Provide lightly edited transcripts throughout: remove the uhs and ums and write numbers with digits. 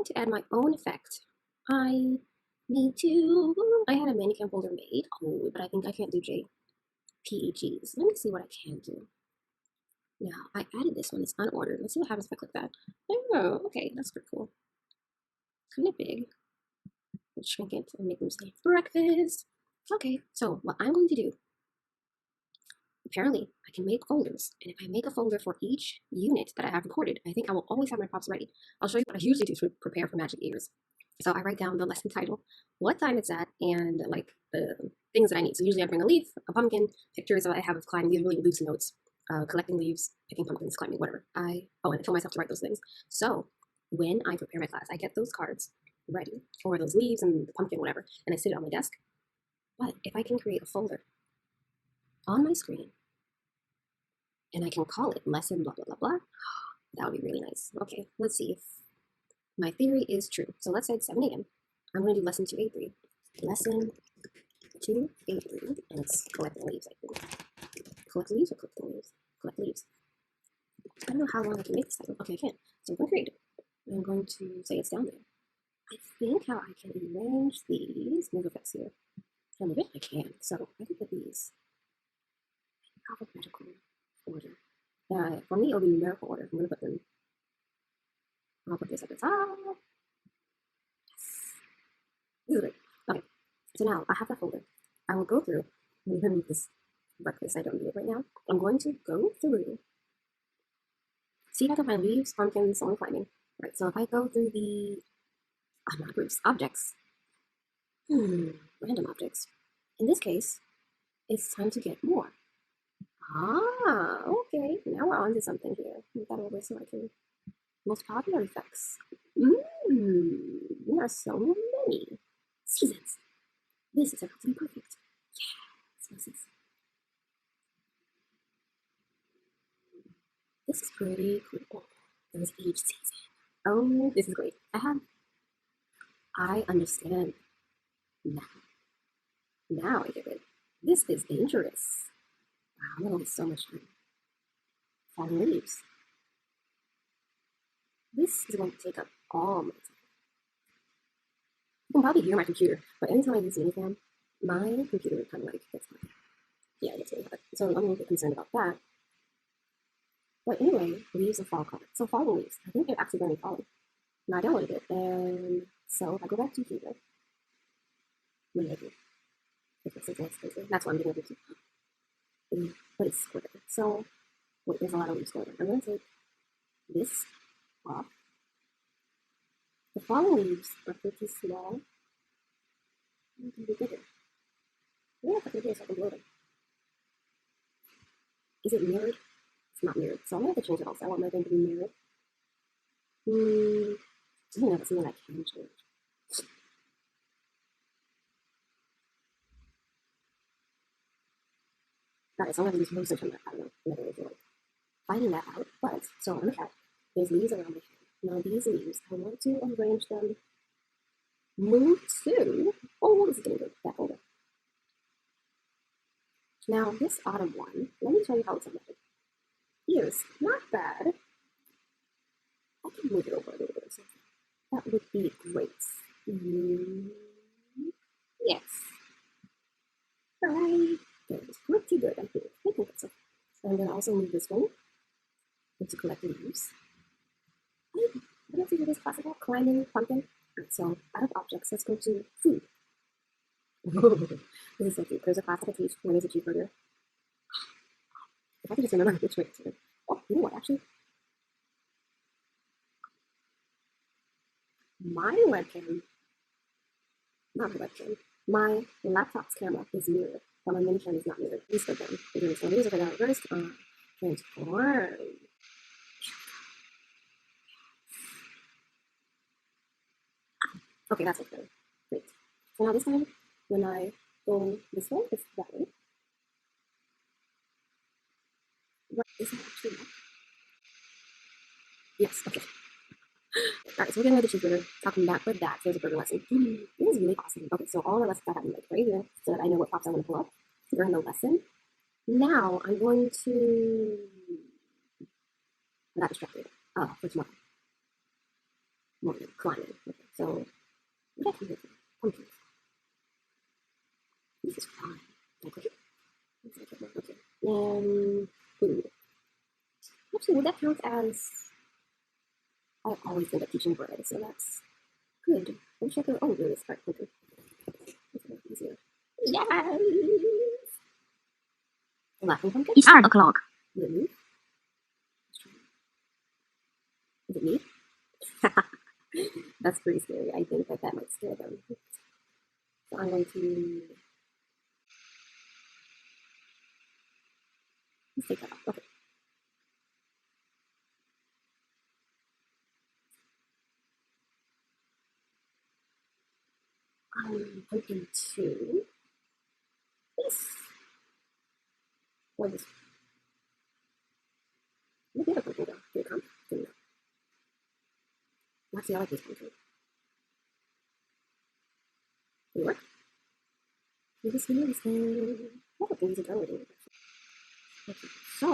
to add my own effect. I need to, I had a ManyCam folder made, but I think I can't do JPEGs. Let me see what I can do. Now, I added this one, it's unordered. Let's see what happens if I click that. Oh, okay, that's pretty cool. Kind of big. Let's shrink it and make them say breakfast. Okay, so what I'm going to do, apparently I can make folders, and if I make a folder for each unit that I have recorded, I think I will always have my props ready. I'll show you what I usually do to prepare for magic ears. So I write down the lesson title, what time it's at, and like the things that I need. So usually I bring a leaf, a pumpkin, pictures that I have of climbing. These are really loose notes, collecting leaves, picking pumpkins, climbing, whatever. And I tell myself to write those things. So when I prepare my class, I get those cards ready, or those leaves and the pumpkin, whatever, and I sit it on my desk. But if I can create a folder on my screen, and I can call it lesson blah, blah, blah, blah, that would be really nice. Okay, let's see if my theory is true. So let's say it's 7 a.m. I'm going to do lesson 283. Lesson 283, and it's collecting leaves, I think. Collect leaves or collect leaves? Collect leaves. I don't know how long I can make this title. Okay, I can. So I'm going to create it. I'm going to say it's down there. I think how I can arrange these, move effects here. Can I move it? I can. So I can put these in alphabetical order. For me, it'll be numerical order. I'm going to put them. I'll put this at the top. Yes. This is great. Okay. So now I have that folder. I will go through. Let me remove this breakfast. I don't need it right now. I'm going to go through. See if I can find leaves, pumpkins, on climbing. Right. So if I go through the not groups, objects. Random objects. In this case, it's time to get more. Ah, okay. Now we're on to something here. Move that over so I can. Most popular effects. There are so many. Seasons. This is about to be perfect. Yes. This is pretty cool. There's each season. Oh, this is great. I understand now. Now I get it. This is dangerous. Wow, I'm gonna waste so much time. Falling leaves. This is going to take up all my time. You can probably hear my computer, but anytime I use ManyCam, my computer kind of like gets hot. Yeah, it gets really hot. So I'm a little bit concerned about that. But anyway, leaves of fall color. So falling leaves. I think they're actually going to be falling. Now I downloaded it, and so if I go back to here, what did I do? That's what I'm getting to. But it's square. So wait, there's a lot of leaves going on. I'm going to take this off. The falling leaves are pretty small. They can be bigger. Yeah, I can do this. I can blow them. Is it mirrored? It's not mirrored. So I'm going to have to change it also. I want my thing to be mirrored. I think that's something I can change. Alright, so I'm going to do some research on that. I don't know. Never really feel like finding that out. But, so on the cat, there's leaves around my head. Now these leaves, I want to arrange them. Move to, oh, this is going to go that folder. Now this autumn one, let me show you how it's embedded. Ears, not bad. I can move it over a little bit or something. That would be great. Yes. Alright. It's pretty good, I think. I think so. So I'm going to also move this one to collect leaves. I don't think it is classical. Climbing, pumpkin. Right, so out of objects, let's go to food. This is so cute. There's a classification. When is a cheeseburger? If I could just remember which way to turn. Oh, you know what, actually? My webcam, not my webcam, my laptop's camera is mirrored, but my ManyCam is not mirrored. These go down. So these are down reversed. Transform. Okay, that's okay. Great. So now this time, when I go this way, it's that way. What is that actually? Yes, okay. Alright, so we're getting ready to cheeseburger. Talking back with that, there's a burger lesson. This is really awesome. Okay, so all the lessons I have like right here, so that I know what props I want to pull up during the lesson. Now I'm going to. I got distracted. For tomorrow. morning climbing. Okay, so what do I do? Pumpkins. This is fine. Okay. Okay. Food. Actually, would that count as? I always end up teaching bread, so that's good. I wish I could. Oh, do this part quicker. It's a bit easier. Yes. Laughing pumpkin. It's 2 o'clock. Really? Is it me? That's pretty scary. I think that might scare them. So I'm going to. Let's take that off. Okay. Pumpkin 2. This. Or this. Maybe the pumpkin go. Here it comes. Actually, I like this pumpkin. Did it work? Maybe it's thing. What a things ago it is. Okay. So,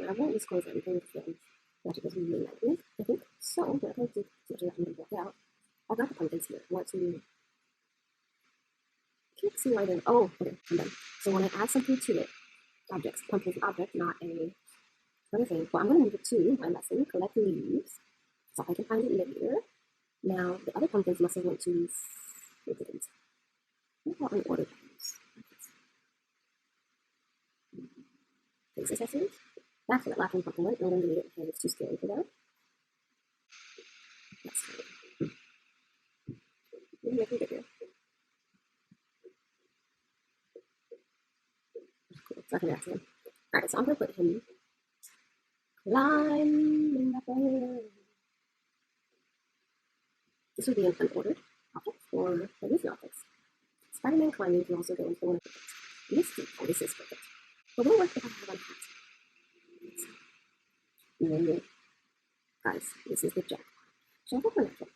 I won't disclose everything to them. That it doesn't really like me, I think. So, what I'm going to do is I'm going to work out. I've got the pumpkins here. I want to. I can't see why they're. Oh, okay, I'm done. So when I add something to it, objects, pumpkin's an object, not a other thing. Well, I'm going to move it to my lesson, collect leaves, so I can find it later. Now, the other pumpkins must have went to. It didn't. What about unordered items? Face accessories. That's what laughing pumpkin went. I'm going to delete it because it's too scary for them. That's fine. Maybe I can get here. Cool. So I can ask him. Alright, so I'm going to put him climbing up there. This would be an unordered object or user objects. Spider-Man climbing can also go into one of the things. This is perfect. But what if I have one hat? No. Guys, this is the jack. So I put my natural.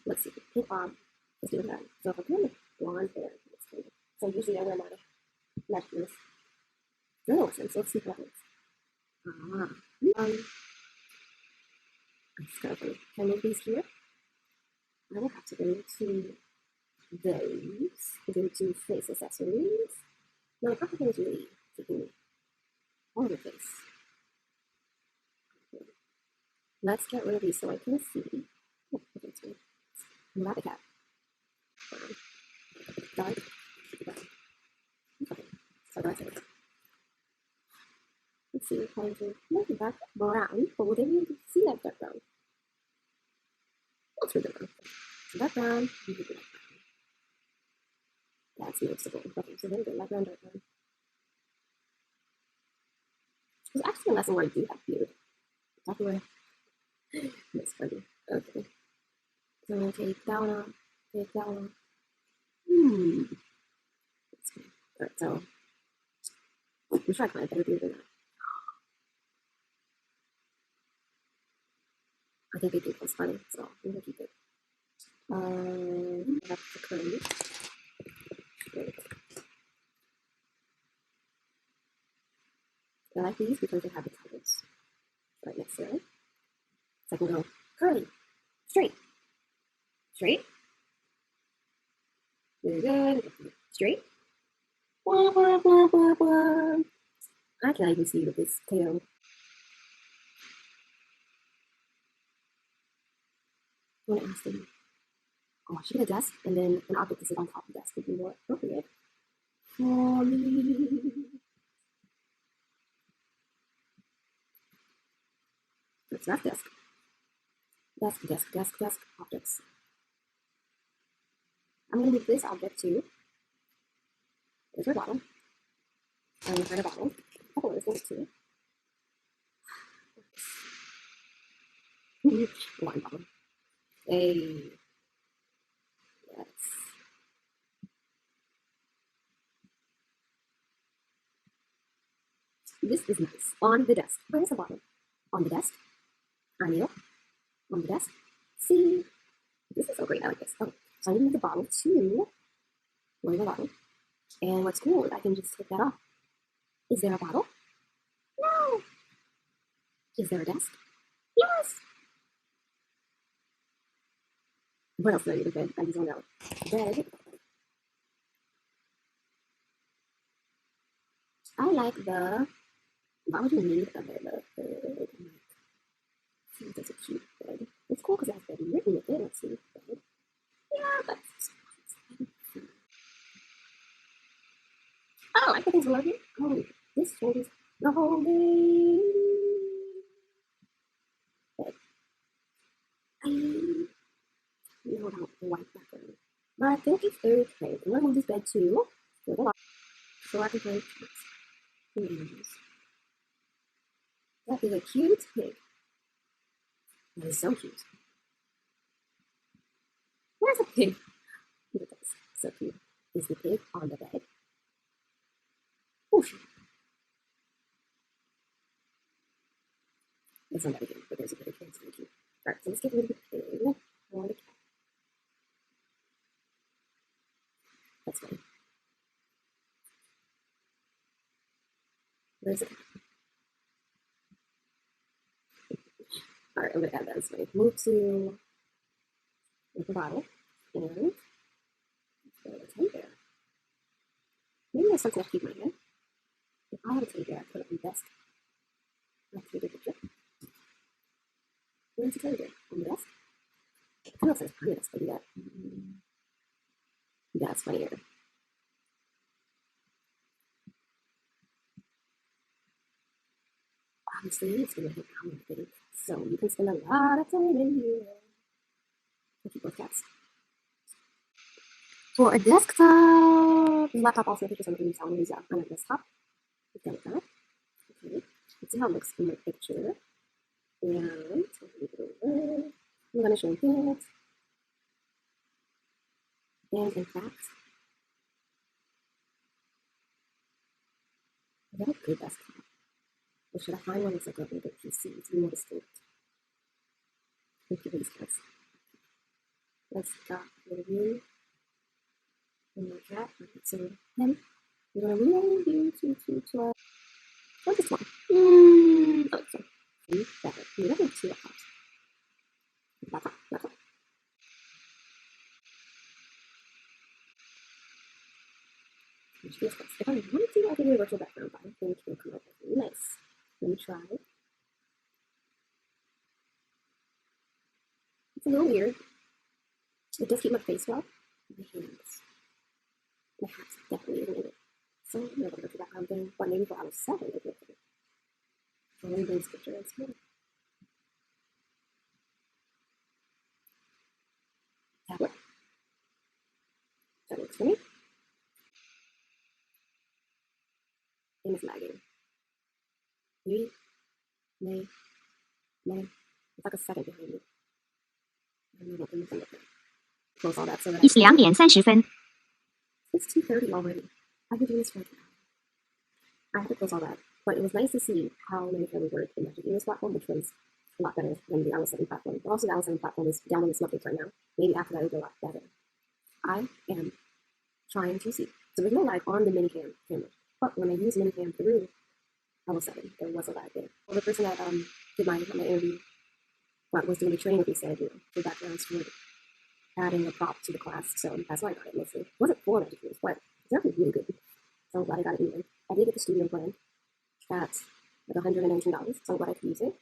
Let's see. Pink bob. Let's do that. So if I put my blonde hair, it's kind of. So usually I wear my necklace. No sense. Let's see what happens. It's kind of funny. Can I move these here? I will have to go to those. Go to face accessories. Now the purple thing is really taking all of the face. Okay. Let's get rid of these so I can see. Oh, okay, it's good. Not the cat. Dark. Okay, so that's it. Let's see, trying to make it back brown, but would they be able to see that dark brown? Let's read it. So dark brown, you can do that. That's noticeable. Okay, so very good. Light brown, dark brown. There's actually a lesson where I do have beard. Exactly where. That's funny. Okay. So I'm going to take that one off. Take that one off. That's good. Alright, so. I'm sure I can have better beard than that. I think they think that's funny, so I'm going to keep it. That's the curve. I like these because they have the titles right next to it. So I can go curly, straight, straight, very good, straight. Blah, blah, blah, blah, blah. I cannot even see with this tail. I want to ask them, oh, I should get a desk and then an object to sit on top of the desk would be more appropriate for me. So that's desk. Desk, desk, desk, desk, objects. I'm going to move this object to. There's our bottle. I'm going to find a bottle. A couple of things too. Wine bottle. Yes. This is nice. On the desk. Where's the bottle? On the desk. I kneel. On the desk. See. This is so great. I like this. Okay. So I'm going to move the bottle to. Where's the bottle? And what's cool is I can just take that off. Is there a bottle? No. Is there a desk? Yes. What else do I need in bed? I just don't know. Bed. I like the. Why would you need a bed? That's a cute bed. It's cool because it has bed written with it. Let's see. Bed. Yeah, that's. Oh, I put things below here. Oh, this shoulders the whole day. Bed. I know about the white background. But I think it's okay. I'm gonna move this bed too. So I can play animals. That is a cute pig. That is so cute. Where's a pig? Look at this. So cute. Is the pig on the bed? Oh, shit. There's somebody here, but there's a pig. It's really cute. Alright, so let's get rid of the pig. Or the cat. That's funny. Where's the cat? Alright, I'm gonna add that as funny. Move to the bottle. And let's go there. Maybe there's something to keep my hair. If I have a teddy bear, I put it on the desk. Let's take a picture. Where's the teddy bear? On the desk? It kind of says on the desk, but do that. That's funnier. Obviously, it's gonna hit down with it. So you can spend a lot of time in here. If you both cats. For a desktop, the laptop also features some things on a desktop. We've done that. Okay. Let's see how it looks in the picture. And I'm gonna show you this. And in fact, I got a good desktop. Or should I find one that's like a little bit PC? It's more distinct. Let's give these guys. Let's start with you. And my cat. So then we're gonna move you to what is this one? Oh, sorry. Better. We don't have two laptops. Laptop. If I want to, I can do a virtual background, but I think it'll come out really nice. Let me try. It's a little weird. It does keep my face well. My hands. My hat's definitely isn't in it. So I'm going to go to background thing. But maybe for hour 7, it'll be okay. So let me bring this picture in here. That works for me. And it's lagging. May. It's like a second behind me. Close all that so that 2:30. It's 2:30 already. I've been doing this for like an hour. I have to close all that. But it was nice to see how ManyCam worked in Magic Ears platform, which was a lot better than the Hour 7 platform. But also the Hour 7 platform is down in the updates right now. Maybe after that it'll go a lot better. I am trying to see. So there's no lag on the ManyCam camera. But when I use ManyCam through Hour 7, there was a lag there. Well, the person that did my interview, was doing the training with me said, the backgrounds for adding a prop to the class. So that's why I got it mostly. It wasn't for Magic Ears, but it's actually really good. So I'm glad I got it anyway. I did get the studio plan at like $119, so I'm glad I could use it.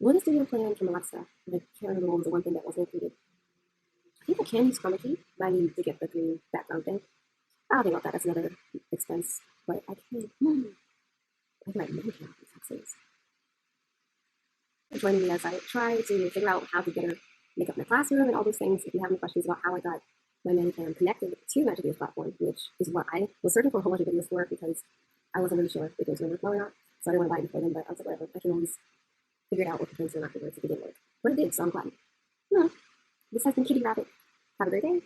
With the studio plan from Alexa, I can't remember what was the one thing that wasn't included. I think I can use chroma key, but I need to get the green background thing. I don't think about that, that's another expense, but I can. I can write ManyCam taxes. Joining me as I try to figure out how to better make up my classroom and all those things. If you have any questions about how I got my ManyCam connected to Magic Ears platform, which is what I was searching for a whole bunch of videos for because I wasn't really sure if it was going to work well or not. So I didn't want to buy it before then, but I was like, whatever, I can always figure it out with the things and afterwards if it didn't work. But it did, so I'm glad. This has been Kitty Rabbit. Have a great day.